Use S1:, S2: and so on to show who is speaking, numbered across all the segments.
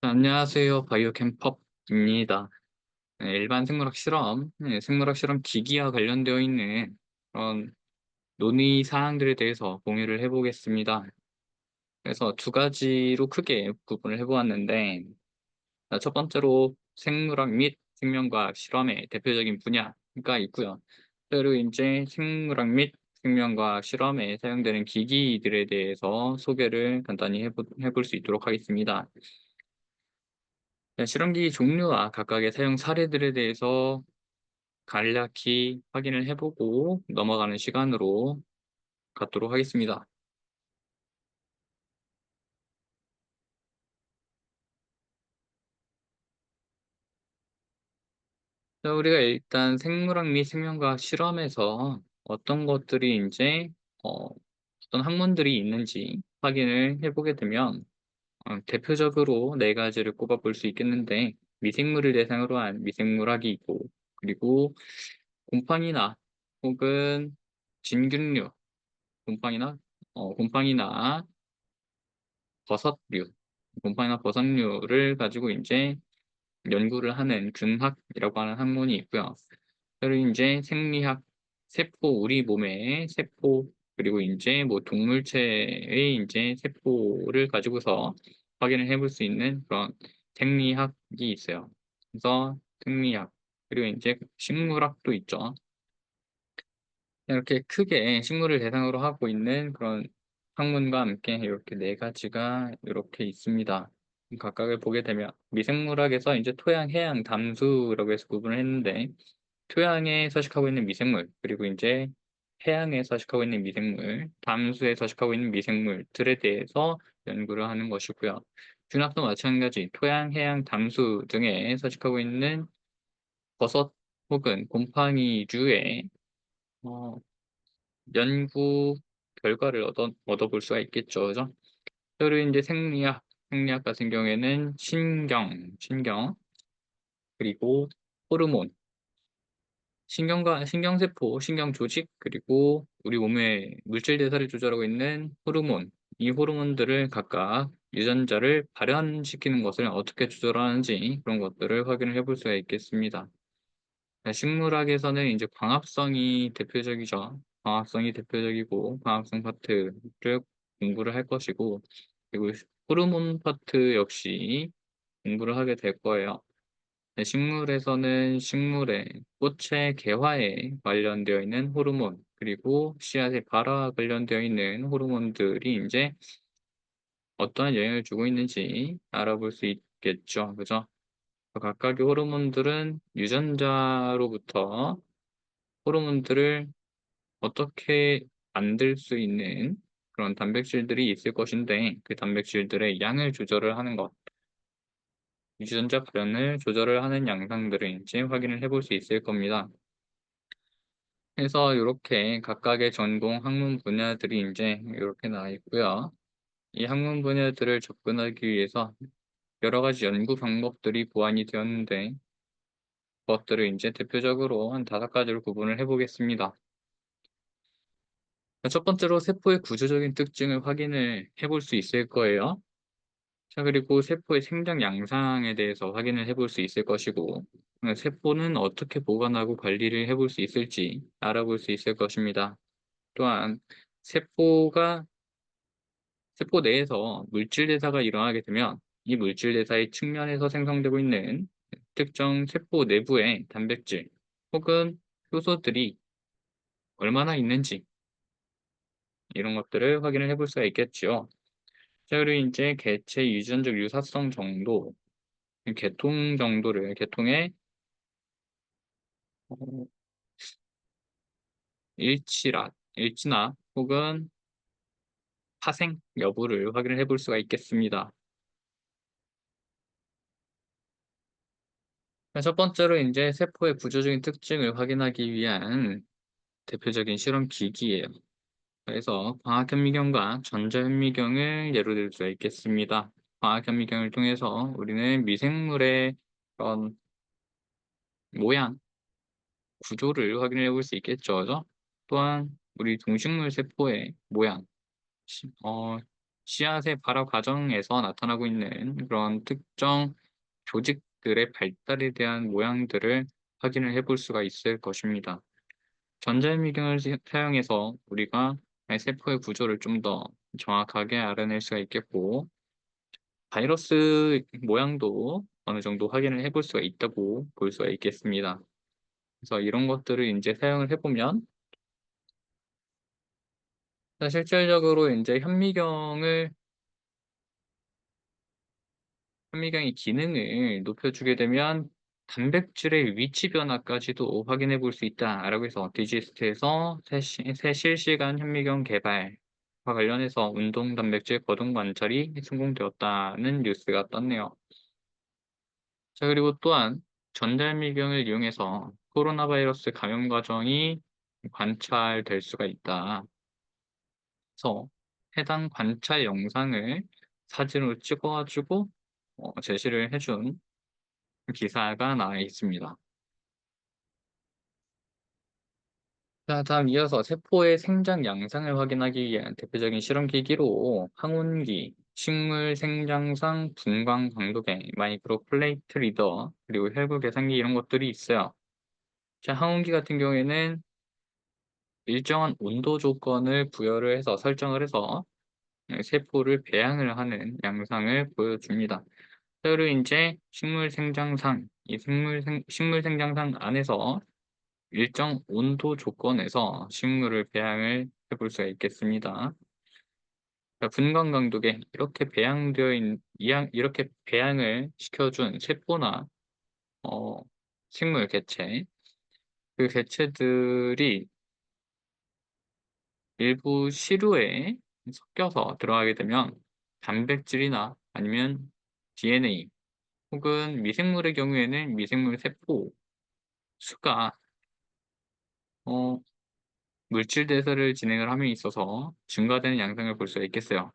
S1: 안녕하세요. 바이오캠퍼입니다. 네, 일반 생물학 실험, 생물학 실험 기기와 관련되어 있는 그런 논의 사항들에 대해서 공유를 해보겠습니다. 그래서 두 가지로 크게 구분을 해보았는데, 첫 번째로 생물학 및 생명과학 실험의 대표적인 분야가 있고요. 그리고 이제 생물학 및 생명과학 실험에 사용되는 기기들에 대해서 소개를 간단히 해볼 수 있도록 하겠습니다. 실험기기 종류와 각각의 사용 사례들에 대해서 간략히 확인을 해보고 넘어가는 시간으로 갖도록 하겠습니다. 자, 우리가 일단 생물학 및 생명과학 실험에서 어떤 것들이 이제 어떤 학문들이 있는지 확인을 해보게 되면 대표적으로 네 가지를 꼽아볼 수 있겠는데, 미생물을 대상으로 한 미생물학이 있고, 그리고 곰팡이나 혹은 진균류, 곰팡이나 곰팡이나 버섯류, 곰팡이나 버섯류를 가지고 이제 연구를 하는 균학이라고 하는 학문이 있고요. 그리고 이제 생리학, 세포, 우리 몸의 세포, 그리고 이제 뭐 동물체의 이제 세포를 가지고서 확인을 해볼 수 있는 그런 생리학이 있어요. 그래서 생리학, 그리고 이제 식물학도 있죠. 이렇게 크게 식물을 대상으로 하고 있는 그런 학문과 함께 이렇게 네 가지가 이렇게 있습니다. 각각을 보게 되면 미생물학에서 이제 토양, 해양, 담수라고 해서 구분을 했는데, 토양에 서식하고 있는 미생물, 그리고 이제 해양에 서식하고 있는 미생물, 담수에 서식하고 있는 미생물들에 대해서 연구를 하는 것이고요. 균학도 마찬가지 토양, 해양, 담수 등에 서식하고 있는 버섯 혹은 곰팡이류의 어, 연구 결과를 얻어볼 수가 있겠죠. 그죠? 그리고 이제 생리학 같은 경우에는 신경, 그리고 호르몬, 신경세포, 신경조직, 그리고 우리 몸의 물질 대사를 조절하고 있는 호르몬, 이 호르몬들을 각각 유전자를 발현시키는 것을 어떻게 조절하는지 그런 것들을 확인을 해볼 수가 있겠습니다. 식물학에서는 이제 광합성이 대표적이죠. 광합성이 대표적이고 광합성 파트를 공부를 할 것이고, 그리고 호르몬 파트 역시 공부를 하게 될 거예요. 식물에서는 식물의 꽃의 개화에 관련되어 있는 호르몬, 그리고 씨앗의 발화와 관련되어 있는 호르몬들이 이제 어떠한 영향을 주고 있는지 알아볼 수 있겠죠. 그죠? 각각의 호르몬들은 유전자로부터 호르몬들을 어떻게 만들 수 있는 그런 단백질들이 있을 것인데, 그 단백질들의 양을 조절을 하는 것, 유전자 발현을 조절을 하는 양상들을 이제 확인을 해볼 수 있을 겁니다. 그래서 이렇게 각각의 전공 학문 분야들이 이제 이렇게 나와 있고요. 이 학문 분야들을 접근하기 위해서 여러 가지 연구 방법들이 보완이 되었는데, 그것들을 이제 대표적으로 한 5가지로 구분을 해보겠습니다. 첫 번째로 세포의 구조적인 특징을 확인을 해볼 수 있을 거예요. 자, 그리고 세포의 생장 양상에 대해서 확인을 해볼 수 있을 것이고, 세포는 어떻게 보관하고 관리를 해볼 수 있을지 알아볼 수 있을 것입니다. 또한 세포가 세포 내에서 물질 대사가 일어나게 되면 이 물질 대사의 측면에서 생성되고 있는 특정 세포 내부의 단백질 혹은 효소들이 얼마나 있는지, 이런 것들을 확인을 해볼 수가 있겠죠. 자, 그리고 이제 개체 유전적 유사성 정도, 계통 정도를, 계통의 어, 일치나 혹은 파생 여부를 확인을 해볼 수가 있겠습니다. 첫 번째로 이제 세포의 구조적인 특징을 확인하기 위한 대표적인 실험 기기예요. 그래서 광학현미경과 전자현미경을 예로 들 수가 있겠습니다. 광학현미경을 통해서 우리는 미생물의 그런 모양, 구조를 확인해 볼 수 있겠죠. 그죠? 또한 우리 동식물 세포의 모양, 씨앗의 발화 과정에서 나타나고 있는 그런 특정 조직들의 발달에 대한 모양들을 확인을 해볼 수가 있을 것입니다. 전자현미경을 사용해서 우리가 세포의 구조를 좀 더 정확하게 알아낼 수가 있겠고, 바이러스 모양도 어느 정도 확인을 해볼 수가 있다고 볼 수가 있겠습니다. 그래서 이런 것들을 이제 사용을 해보면, 실질적으로 이제 현미경의 기능을 높여주게 되면 단백질의 위치 변화까지도 확인해 볼 수 있다라고 해서 디지스트에서 새 실시간 현미경 개발과 관련해서 운동 단백질 거동 관찰이 성공되었다는 뉴스가 떴네요. 자, 그리고 또한 전자현미경을 이용해서 코로나 바이러스 감염 과정이 관찰될 수가 있다. 그래서 해당 관찰 영상을 사진으로 찍어 가지고 제시를 해준 기사가 나와 있습니다. 자, 다음 이어서 세포의 생장 양상을 확인하기 위한 대표적인 실험 기기로 항온기, 식물 생장상 분광 강도계, 마이크로 플레이트 리더, 그리고 혈구 계산기 이런 것들이 있어요. 자, 항온기 같은 경우에는 일정한 온도 조건을 부여를 해서 설정을 해서 세포를 배양을 하는 양상을 보여줍니다. 그리고 이제 식물 생장상, 이 식물 생장상 안에서 일정 온도 조건에서 식물을 배양을 해볼 수가 있겠습니다. 분광 강도계 이렇게 배양되어 있는 이렇게 배양을 시켜준 세포나 어, 식물 개체, 그 개체들이 일부 시루에 섞여서 들어가게 되면 단백질이나 아니면 DNA 혹은 미생물의 경우에는 미생물 세포 수가 어, 물질 대사를 진행을 함에 있어서 증가되는 양상을 볼 수가 있겠어요.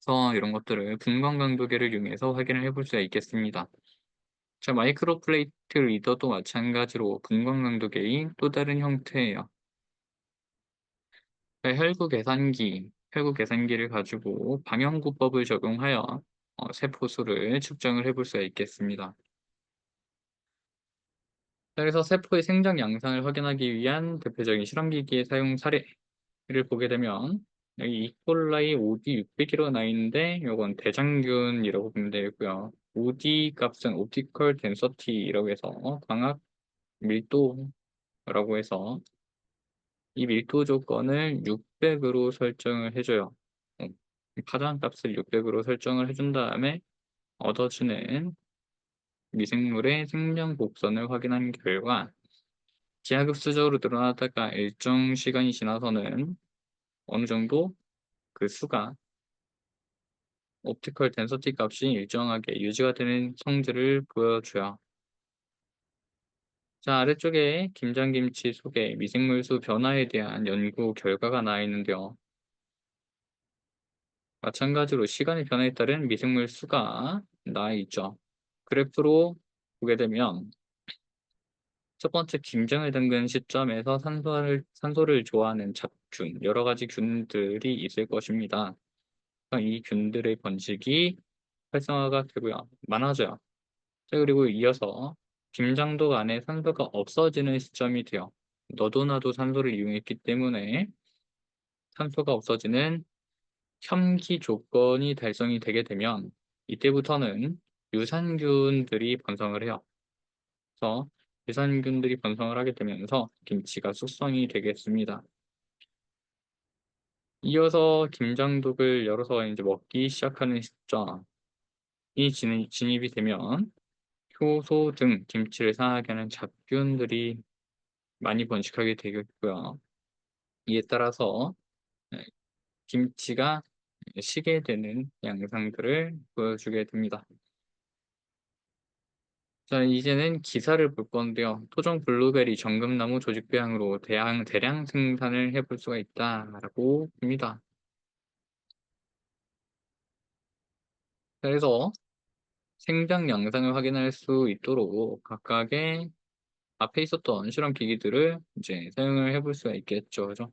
S1: 그래서 이런 것들을 분광 강도계를 이용해서 확인을 해볼 수가 있겠습니다. 자, 마이크로 플레이트 리더도 마찬가지로 분광 강도계의 또 다른 형태예요. 혈구 계산기를 가지고 방향구법을 적용하여 세포 수를 측정을 해볼 수가 있겠습니다. 자, 그래서 세포의 생장 양상을 확인하기 위한 대표적인 실험기기의 사용 사례를 보게 되면 여기 이콜라이 OD 600이라고 나와 있는데 이건 대장균이라고 보면 되고요. OD 값은 옵티컬 덴서티라고 해서 광학 밀도라고 해서 이 밀도 조건을 600으로 설정을 해줘요. 파장값을 600으로 설정을 해준 다음에 얻어지는 미생물의 생명 곡선을 확인한 결과 기하급수적으로 늘어나다가 일정 시간이 지나서는 어느 정도 그 수가 옵티컬 덴서티 값이 일정하게 유지가 되는 성질을 보여줘요. 자, 아래쪽에 김장김치 속에 미생물 수 변화에 대한 연구 결과가 나와 있는데요. 마찬가지로 시간의 변화에 따른 미생물 수가 나와 있죠. 그래프로 보게 되면 첫 번째 김장을 담근 시점에서 산소를 좋아하는 잡균, 여러 가지 균들이 있을 것입니다. 이 균들의 번식이 활성화가 되고요. 많아져요. 자, 그리고 이어서 김장독 안에 산소가 없어지는 시점이 돼요. 너도 나도 산소를 이용했기 때문에 산소가 없어지는 첨기 조건이 달성이 되게 되면 이때부터는 유산균들이 번성을 해요. 그래서 유산균들이 번성을 하게 되면서 김치가 숙성이 되겠습니다. 이어서 김장독을 열어서 이제 먹기 시작하는 시점이 진입이 되면 효소 등 김치를 상하게 하는 잡균들이 많이 번식하게 되겠고요. 이에 따라서 김치가 시게 되는 양상들을 보여주게 됩니다. 자, 이제는 기사를 볼 건데요. 토종 블루베리 정금나무 조직배양으로 대량 생산을 해볼 수가 있다라고 봅니다. 그래서 생장 양상을 확인할 수 있도록 각각의 앞에 있었던 실험 기기들을 이제 사용을 해볼 수가 있겠죠. 그죠?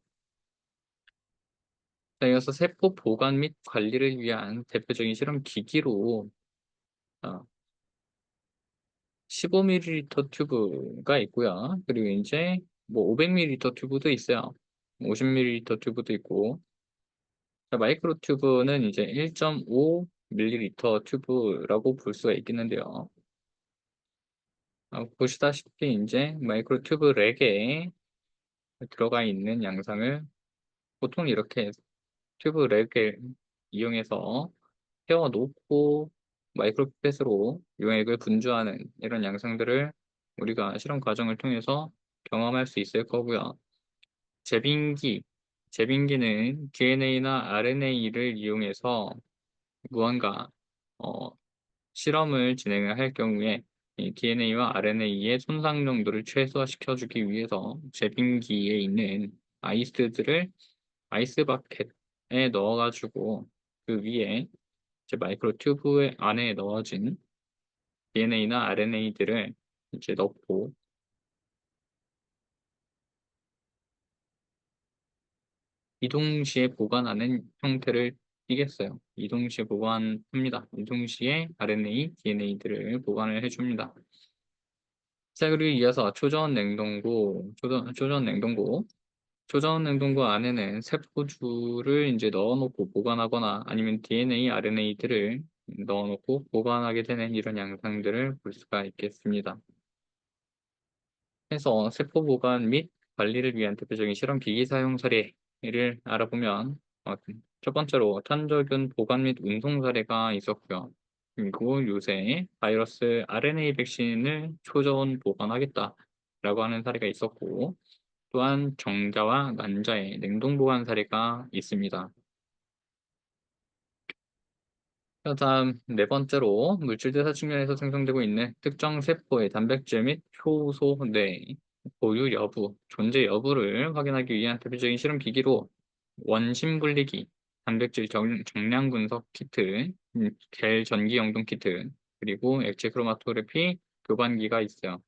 S1: 자, 이어서 세포 보관 및 관리를 위한 대표적인 실험 기기로 15ml 튜브가 있고요. 그리고 이제 뭐 500ml 튜브도 있어요. 50ml 튜브도 있고. 자, 마이크로 튜브는 이제 1.5ml 튜브라고 볼 수가 있겠는데요. 보시다시피 이제 마이크로 튜브 렉에 들어가 있는 양상을 보통 이렇게 튜브 렉을 이용해서 세워 놓고 마이크로 피펫으로 용액을 분주하는 이런 양상들을 우리가 실험 과정을 통해서 경험할 수 있을 거고요. 제빙기, 제빙기는 DNA나 RNA를 이용해서 무언가 어, 실험을 진행을 할 경우에 이 DNA와 RNA의 손상 정도를 최소화시켜 주기 위해서 제빙기에 있는 아이스들을 아이스 바켓에 넣어 가지고 그 위에 이제 마이크로 튜브 안에 넣어진 DNA나 RNA들을 이제 넣고 이동시에 보관하는 형태를 띠겠어요. 이동시에 보관합니다. 이동시에 RNA, DNA들을 보관을 해줍니다. 자, 그리고 이어서 초전 냉동고 안에는 세포주를 이제 넣어놓고 보관하거나 아니면 DNA, RNA들을 넣어놓고 보관하게 되는 이런 양상들을 볼 수가 있겠습니다. 해서 세포 보관 및 관리를 위한 대표적인 실험 기기 사용 사례를 알아보면 첫 번째로 탄저균 보관 및 운송 사례가 있었고요. 그리고 요새 바이러스 RNA 백신을 초저온 보관하겠다라고 하는 사례가 있었고 또한 정자와 난자의 냉동 보관 사례가 있습니다. 다음 네 번째로 물질대사 측면에서 생성되고 있는 특정 세포의 단백질 및 효소 내 보유 여부, 존재 여부를 확인하기 위한 대표적인 실험 기기로 원심 분리기, 단백질 정량 분석 키트, 겔 전기 영동 키트, 그리고 액체 크로마토그래피 교반기가 있어요.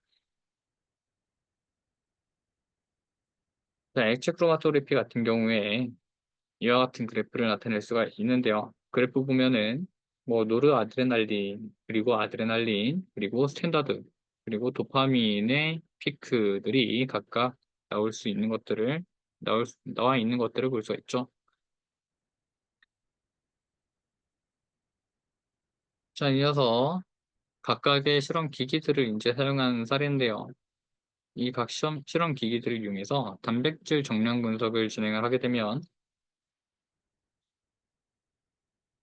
S1: 자, 액체 크로마토그래피 같은 경우에 이와 같은 그래프를 나타낼 수가 있는데요. 그래프 보면은 뭐 노르아드레날린 그리고 아드레날린 그리고 스탠다드 그리고 도파민의 피크들이 각각 나와 있는 것들을 볼 수가 있죠. 자, 이어서 각각의 실험 기기들을 이제 사용한 사례인데요. 이 각 실험 기기들을 이용해서 단백질 정량 분석을 진행을 하게 되면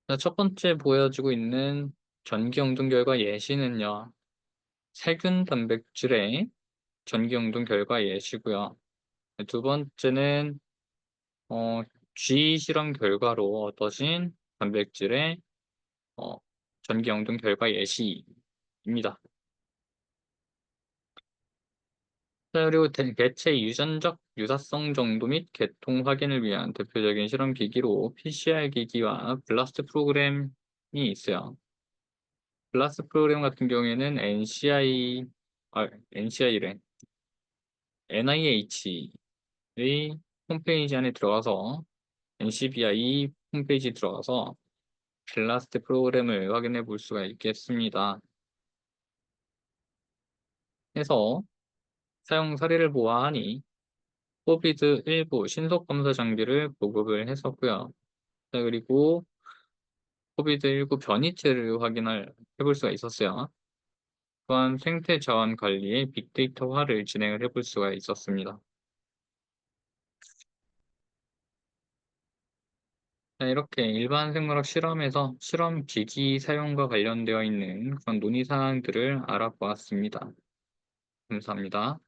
S1: 자, 첫 번째 보여지고 있는 전기 영동 결과 예시는요. 세균 단백질의 전기 영동 결과 예시고요. 두 번째는 G 실험 결과로 얻어진 단백질의 어, 전기 영동 결과 예시입니다. 자, 그리고 개체 유전적 유사성 정도 및 계통 확인을 위한 대표적인 실험 기기로 PCR 기기와 블라스트 프로그램이 있어요. 블라스트 프로그램 같은 경우에는 NCI래. NIH의 홈페이지 안에 들어가서 NCBI 홈페이지 들어가서 블라스트 프로그램을 확인해 볼 수가 있겠습니다. 해서 사용 사례를 보아하니 코비드19 신속 검사 장비를 보급을 했었고요. 자, 그리고 코비드19 변이체를 해볼 수가 있었어요. 또한 생태 자원 관리의 빅데이터화를 진행을 해볼 수가 있었습니다. 자, 이렇게 일반 생물학 실험에서 실험 기기 사용과 관련되어 있는 그런 논의 사항들을 알아보았습니다. 감사합니다.